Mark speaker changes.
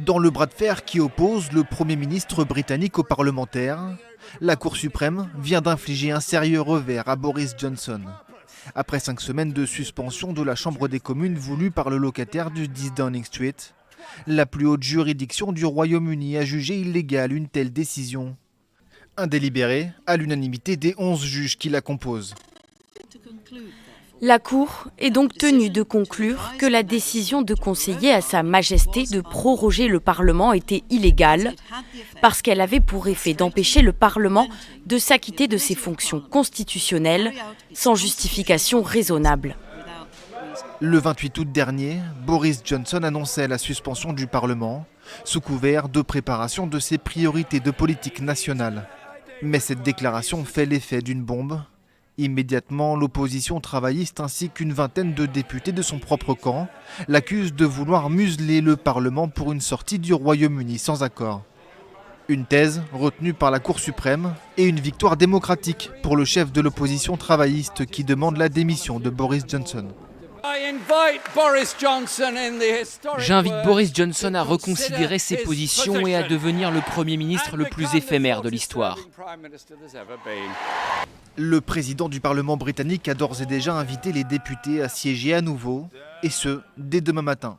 Speaker 1: Dans le bras de fer qui oppose le Premier ministre britannique aux parlementaires, la Cour suprême vient d'infliger un sérieux revers à Boris Johnson. Après 5 semaines de suspension de la Chambre des communes voulue par le locataire du 10 Downing Street, la plus haute juridiction du Royaume-Uni a jugé illégale une telle décision. Un délibéré à l'unanimité des 11 juges qui la composent.
Speaker 2: La Cour est donc tenue de conclure que la décision de conseiller à Sa Majesté de proroger le Parlement était illégale parce qu'elle avait pour effet d'empêcher le Parlement de s'acquitter de ses fonctions constitutionnelles sans justification raisonnable.
Speaker 1: Le 28 août dernier, Boris Johnson annonçait la suspension du Parlement sous couvert de préparation de ses priorités de politique nationale. Mais cette déclaration fait l'effet d'une bombe. Immédiatement, l'opposition travailliste ainsi qu'une vingtaine de députés de son propre camp l'accusent de vouloir museler le Parlement pour une sortie du Royaume-Uni sans accord. Une thèse retenue par la Cour suprême et une victoire démocratique pour le chef de l'opposition travailliste qui demande la démission de Boris Johnson.
Speaker 3: J'invite Boris Johnson à reconsidérer ses positions et à devenir le Premier ministre le plus éphémère de l'histoire.
Speaker 1: Le président du Parlement britannique a d'ores et déjà invité les députés à siéger à nouveau, et ce, dès demain matin.